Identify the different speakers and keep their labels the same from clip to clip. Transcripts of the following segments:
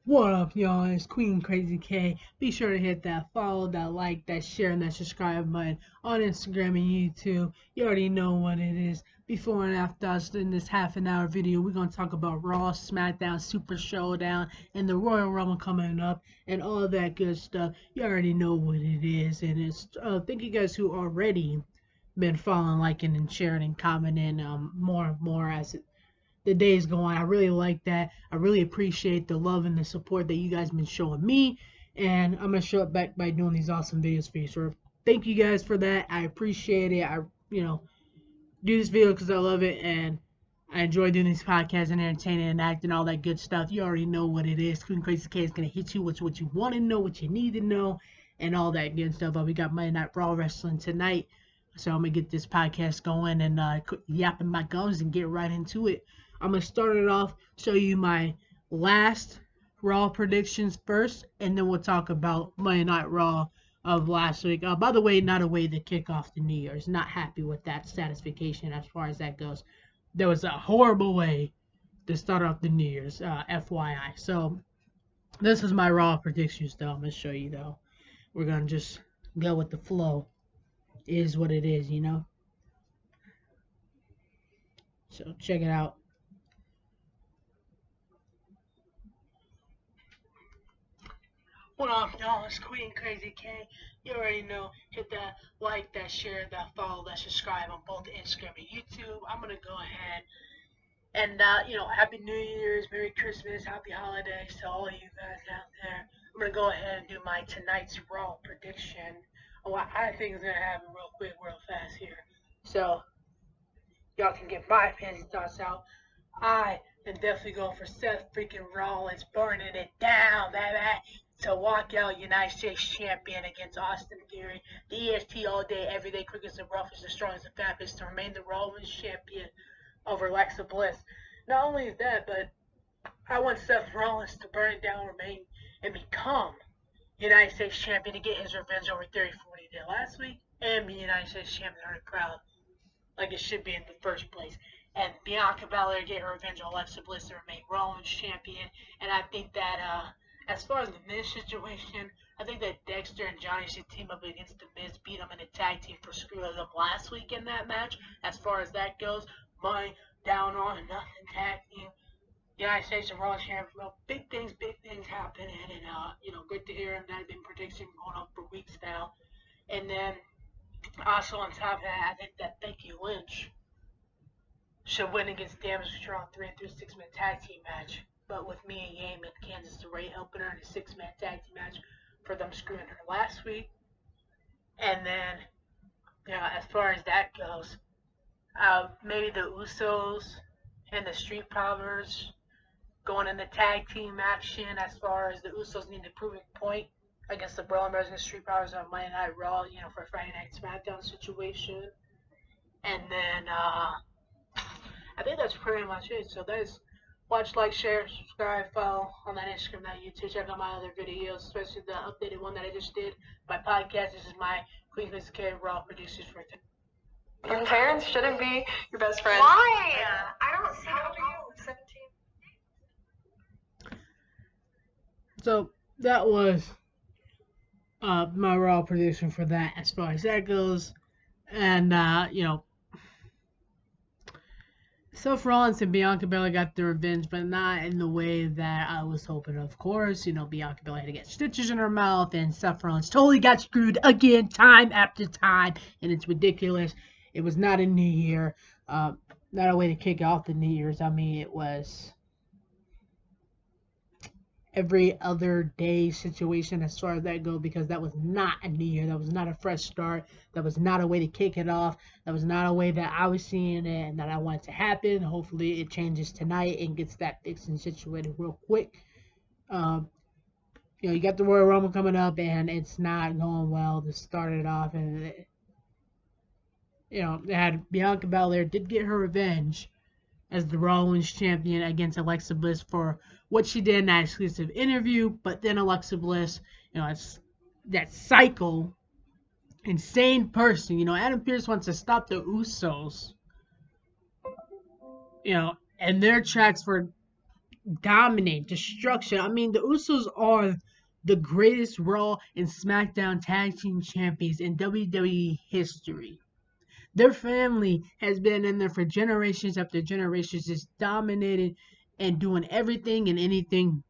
Speaker 1: What up, y'all? It's Queen Crazy K. Be sure to hit that follow, that like, that share, and that subscribe button on Instagram and YouTube. You already know what it is. Before and after us in this half an hour video, we're going to talk about Raw, SmackDown, Super Showdown, and the Royal Rumble coming up, and all that good stuff. You already know what it is. And it's thank you guys who already been following, liking, and sharing and commenting more and more as the days go on. I really like that. I really appreciate the love and the support that you guys been showing me, and I'm gonna show it back by doing these awesome videos for you. So thank you guys for that. I appreciate it. I do this video because I love it, and I enjoy doing these podcasts and entertaining and acting, all that good stuff. You already know what it is. Queen Crazy K is gonna hit you with what you want to know, what you need to know, and all that good stuff. But we got Monday Night Raw wrestling tonight, so I'm gonna get this podcast going and yapping my gums and get right into it. I'm gonna start it off, show you my last Raw predictions first, and then we'll talk about Monday Night Raw of last week. By the way, not a way to kick off the New Year's. Not happy with that satisfaction as far as that goes. There was a horrible way to start off the New Year's, FYI. So this is my Raw predictions, though. I'm gonna show you though. We're gonna just go with the flow. It is what it is, you know. So check it out. What up, y'all? It's Queen Crazy K. You already know. Hit that like, that share, that follow, that subscribe on both Instagram and YouTube. I'm gonna go ahead and Happy New Year's, Merry Christmas, Happy Holidays to all you guys out there. I'm gonna go ahead and do my tonight's Raw prediction on what I think is gonna happen real quick, real fast here. So y'all can get my opinion thoughts out. I am definitely going for Seth freaking Rollins burning it down, baby, to walk out United States champion against Austin Theory. The EST all day, every day, quickest and roughest, the strongest and fastest to remain the Rollins champion over Alexa Bliss. Not only is that, but I want Seth Rollins to burn it down, remain, and become United States champion to get his revenge over Theory for what he did last week, and be United States champion in the crowd like it should be in the first place. And Bianca Belair get her revenge on Alexa Bliss to remain Rollins champion. And I think that as far as the Miz situation, I think that Dexter and Johnny should team up against the Miz, beat them in a tag team for screwing up last week in that match. As far as that goes, money down on nothing tag team. United States and Raw champion. Well, big things happening, and good to hear him. That I've been predicting going on for weeks now. And then also on top of that, I think that Becky Lynch should win against Damage Control on 3 through 6-man tag team match. But with Mia Yim and Kansas DeRay helping her in a 6-man tag team match for them screwing her last week. And then, as far as that goes, maybe the Usos and the Street Profits going in the tag team action as far as the Usos need to prove a point against the Brawling Brothers and Street Profits on Monday Night Raw, for a Friday Night SmackDown situation. And then, I think that's pretty much it. So there's watch, like, share, subscribe, follow on that Instagram, that YouTube. Check out my other videos, especially the updated one that I just did. My podcast. This is my Queen Miss K Raw producers for today.
Speaker 2: Your parents shouldn't be your best friends.
Speaker 3: Why? I don't see how old are you? 17.
Speaker 1: So that was my Raw prediction for that as far as that goes. And, Seth Rollins and Bianca Belair got their revenge, but not in the way that I was hoping. Of course, Bianca Belair had to get stitches in her mouth, and Seth Rollins totally got screwed again, time after time, and it's ridiculous. It was not a New Year, not a way to kick off the New Year's. I mean, it was every other day situation as far as that goes, because that was not a New Year. That was not a fresh start. That was not a way to kick it off. That was not a way that I was seeing it and that I wanted to happen. Hopefully it changes tonight and gets that fixed and situated real quick. You got the Royal Rumble coming up, and it's not going well to start it off. And they had Bianca Belair did get her revenge as the Raw Women's Champion against Alexa Bliss for what she did in that exclusive interview. But then Alexa Bliss, it's that psycho, insane person. Adam Pearce wants to stop the Usos, and their tracks for dominate, destruction. I mean, the Usos are the greatest Raw and SmackDown Tag Team Champions in WWE history. Their family has been in there for generations after generations, just dominating and doing everything and anything,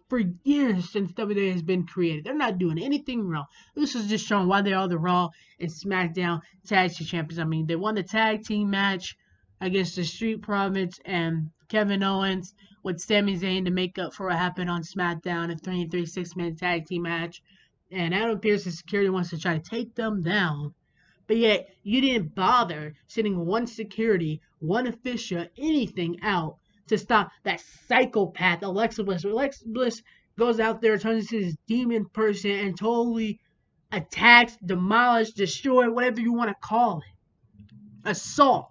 Speaker 1: for years since WWE has been created. They're not doing anything wrong. This is just showing why they are the Raw and SmackDown Tag Team Champions. I mean, they won the tag team match against the Street Profits and Kevin Owens with Sami Zayn to make up for what happened on SmackDown, a 3-3 6-man tag team match. And Adam Pearce's security wants to try to take them down. But yet, you didn't bother sending one security, one official, anything out to stop that psychopath, Alexa Bliss. Alexa Bliss goes out there, turns into this demon person, and totally attacks, demolishes, destroys, whatever you want to call it. Assault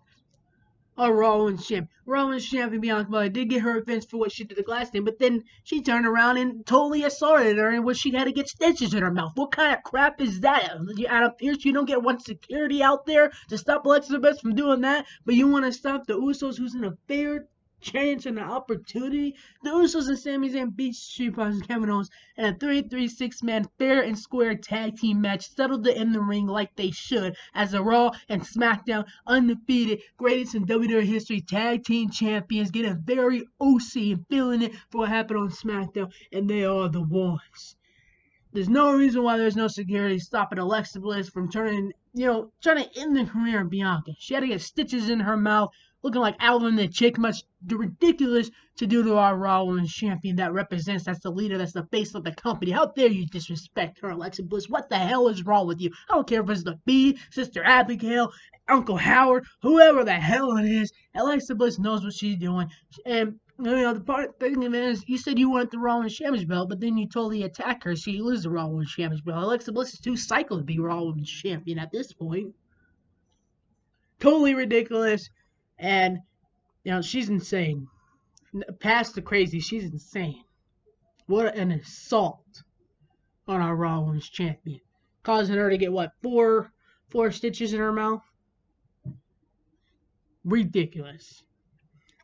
Speaker 1: a Rollins champion. Rollins champion Bianca Belair did get her revenge for what she did the last time, but then she turned around and totally assaulted her, and she had to get stitches in her mouth. What kind of crap is that? Adam Pearce, you don't get one security out there to stop Alexa Bliss from doing that, but you want to stop the Usos, who's in a fair chance and an opportunity. The Usos and Sami Zayn beat Street Profits and Kevin Owens in a 3-3 6-man fair and square tag team match, settled it in the ring like they should, as the Raw and SmackDown undefeated greatest in WWE history tag team champions, getting very OC and feeling it for what happened on SmackDown, and they are the ones. There's no reason why there's no security stopping Alexa Bliss from trying to end the career of Bianca. She had to get stitches in her mouth, looking like Alvin the Chick, much ridiculous to do to our Raw Women's Champion that's the leader, that's the face of the company. How dare you disrespect her, Alexa Bliss? What the hell is wrong with you? I don't care if it's the Bee, Sister Abigail, Uncle Howard, whoever the hell it is. Alexa Bliss knows what she's doing. And the thing is, you said you wanted the Raw Women's Championship belt, but then you totally attack her, so you lose the Raw Women's Championship belt. Alexa Bliss is too psycho to be Raw Women's Champion at this point. Totally ridiculous. And, she's insane. Past the crazy, she's insane. What an assault on our Raw Women's Champion. Causing her to get, four stitches in her mouth? Ridiculous.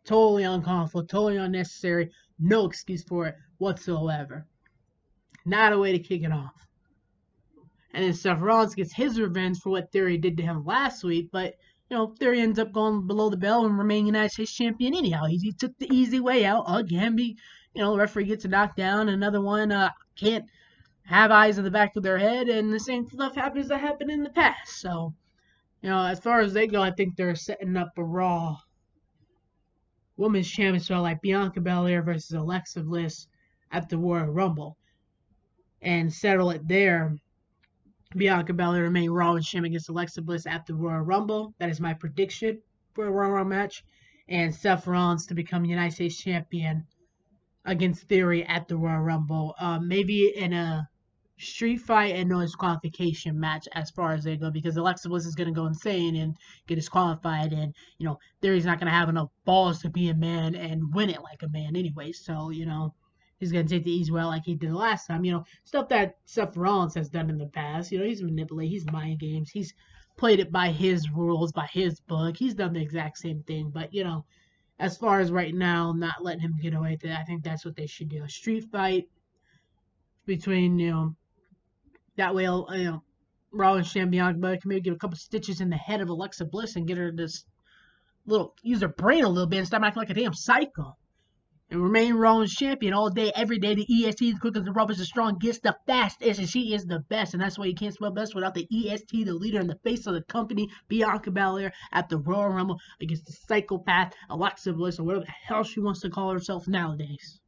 Speaker 1: Totally uncalled for, totally unnecessary. No excuse for it whatsoever. Not a way to kick it off. And then Seth Rollins gets his revenge for what Theory did to him last week, but Theory ends up going below the belt and remaining United States champion anyhow. He took the easy way out again. The referee gets a knockdown. Another one can't have eyes in the back of their head, and the same stuff happens that happened in the past. So, as far as they go, I think they're setting up a Raw Women's Championship like Bianca Belair versus Alexa Bliss at the Royal Rumble, and settle it there. Bianca Belair remain Raw and Champion against Alexa Bliss at the Royal Rumble. That is my prediction for a Royal Rumble match. And Seth Rollins to become United States Champion against Theory at the Royal Rumble. Maybe in a street fight and no disqualification match as far as they go, because Alexa Bliss is going to go insane and get disqualified, and Theory's not going to have enough balls to be a man and win it like a man anyway. So he's going to take the easy way like he did last time. Stuff that Seth Rollins has done in the past. He's manipulated. He's mind games. He's played it by his rules, by his book. He's done the exact same thing. But, as far as right now, not letting him get away with it, I think that's what they should do. A street fight between, that way, Rollins and Bianca Belair can maybe get a couple stitches in the head of Alexa Bliss and get her use her brain a little bit and stop acting like a damn psycho. And remain Rollins champion all day, every day. The EST, the quickest, the roughest, the strongest, the fastest, and she is the best. And that's why you can't spell best without the EST, the leader and the face of the company, Bianca Belair, at the Royal Rumble against the psychopath Alexa Bliss, or whatever the hell she wants to call herself nowadays.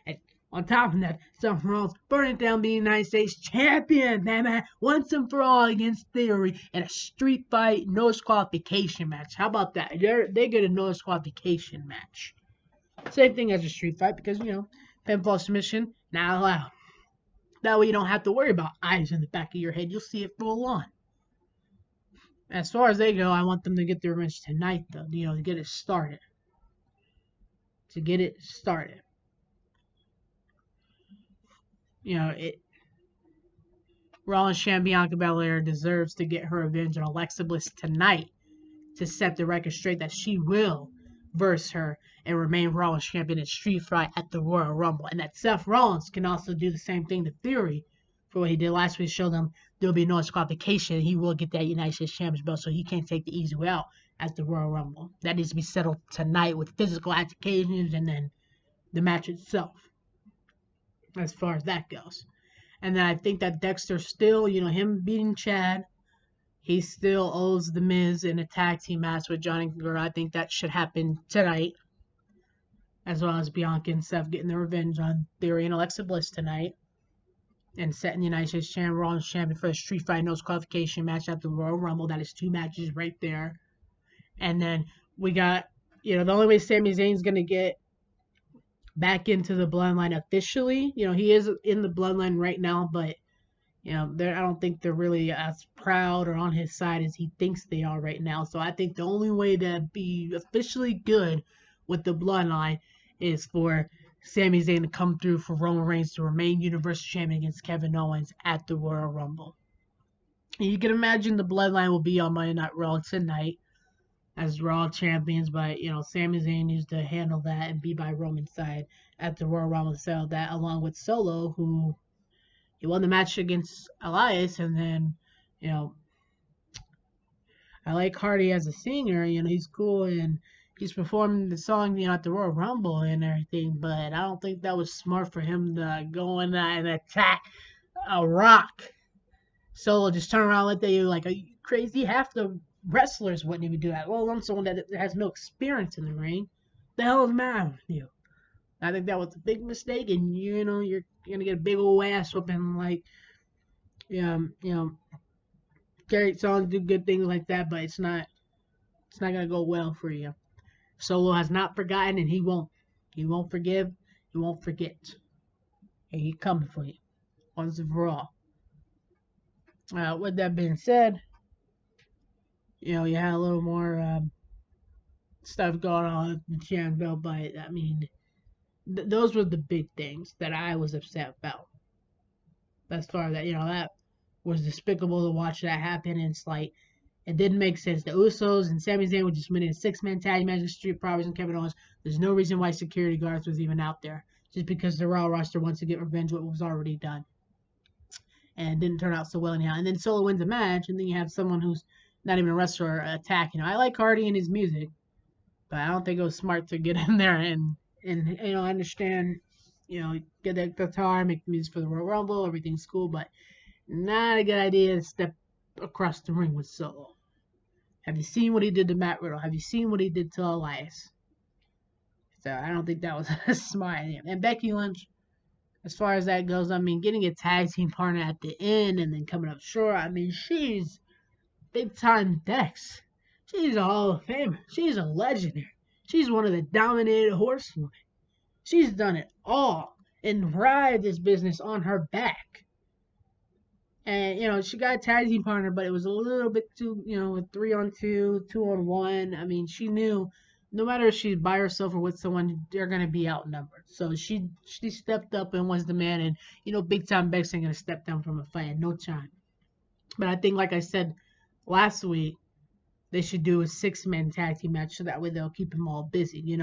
Speaker 1: And on top of that, Seth Rollins burning down being United States champion, man, once and for all against Theory in a street fight, no disqualification match. How about that? They get a no disqualification match. Same thing as a street fight, because, pinfall submission, not allowed. That way you don't have to worry about eyes in the back of your head. You'll see it full on. As far as they go, I want them to get their revenge tonight, though, to get it started. Rollins champion Bianca Belair deserves to get her revenge on Alexa Bliss tonight to set the record straight that she will verse her and remain Raw champion in Street Fight at the Royal Rumble. And that Seth Rollins can also do the same thing to Theory for what he did last week, show them there'll be no disqualification. He will get that United States Championship belt, so he can't take the easy way out at the Royal Rumble. That needs to be settled tonight with physical altercations and then the match itself, as far as that goes. And then I think that Dexter still, him beating Chad, he still owes The Miz in a tag team match with Johnny Guerrero. I think that should happen tonight, as well as Bianca and Seth getting their revenge on Theory and Alexa Bliss tonight, and setting the United States Raw champion for the Street Fight No qualification match at the Royal Rumble. That is 2 matches right there. And then we got, the only way Sami Zayn's going to get back into the bloodline officially, he is in the bloodline right now, but, I don't think they're really as proud or on his side as he thinks they are right now. So I think the only way to be officially good with the bloodline is for Sami Zayn to come through for Roman Reigns to remain Universal Champion against Kevin Owens at the Royal Rumble. And you can imagine the bloodline will be on Monday Night Raw tonight as Raw champions, but Sami Zayn needs to handle that and be by Roman's side at the Royal Rumble, so that along with Solo, who he won the match against Elias, and then I like Hardy as a singer, he's cool and he's performing the song, at the Royal Rumble and everything, but I don't think that was smart for him to go in and attack a Rock. Solo just turn around like are you crazy? Half the wrestlers wouldn't even do that. Well, I'm someone that has no experience in the ring. The hell is the matter with you? I think that was a big mistake, and you're gonna get a big old ass whooping like, great songs do good things like that, but it's not gonna go well for you. Solo has not forgotten, and he won't. He won't forgive. He won't forget. And he's coming for you once and for all. With that being said, you had a little more stuff going on in Shambo, but I mean, those were the big things that I was upset about. As far as that, that was despicable to watch that happen, and it's like, it didn't make sense. The Usos and Sami Zayn were just winning a 6-man tag match with Street Profits and Kevin Owens. There's no reason why security guards was even out there, just because the Raw roster wants to get revenge what was already done. And it didn't turn out so well anyhow. And then Solo wins the match, and then you have someone who's not even a wrestler attack. I like Hardy and his music, but I don't think it was smart to get in there and I understand, get that guitar, make the music for the Royal Rumble, everything's cool, but not a good idea to step across the ring with Solo. Have you seen what he did to Matt Riddle? Have you seen what he did to Elias? So I don't think that was a smart idea. And Becky Lynch, as far as that goes, I mean, getting a tag team partner at the end and then coming up short, I mean, she's big time Dex. She's a Hall of Famer. She's a legendary. She's one of the dominated horsewomen. She's done it all and ride this business on her back. And, she got a tag team partner, but it was a little bit too, with 3-on-2, 2-on-1. I mean, she knew no matter if she's by herself or with someone, they're going to be outnumbered. So she stepped up and was the man. And, big time Bex ain't going to step down from a fight in no time. But I think, like I said last week, they should do a 6-man tag team match so that way they'll keep them all busy.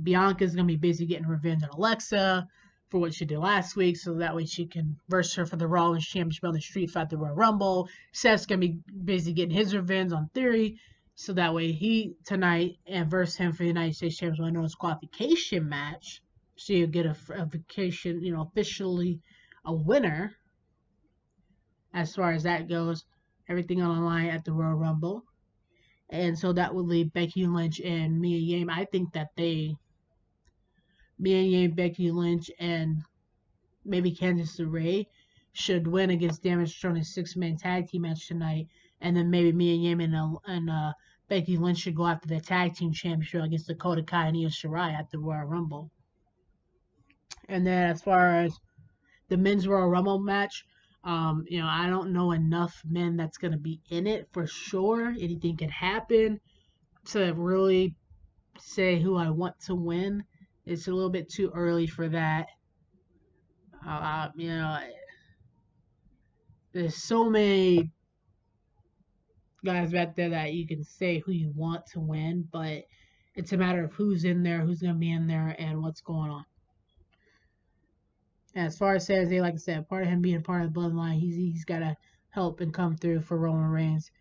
Speaker 1: Bianca's going to be busy getting revenge on Alexa for what she did last week, so that way she can verse her for the Raw Championship on the Street Fight, the Royal Rumble. Seth's going to be busy getting his revenge on Theory, so that way he tonight and verse him for the United States Championship on his qualification match. So you get a vacation, officially a winner as far as that goes. Everything on the line at the Royal Rumble. And so that would leave Becky Lynch and Mia Yim. I think that Mia Yim, Becky Lynch, and maybe Candice LeRae should win against Damage Control in a 6-man tag team match tonight. And then maybe Mia Yim and Becky Lynch should go after the tag team championship against Dakota Kai and Io Shirai at the Royal Rumble. And then as far as the men's Royal Rumble match, I don't know enough men that's going to be in it for sure. Anything can happen to really say who I want to win. It's a little bit too early for that. There's so many guys back there that you can say who you want to win, but It's a matter of who's in there, who's going to be in there, and what's going on. And as far as Sami Zayn, like I said, part of him being part of the bloodline, he's got to help and come through for Roman Reigns.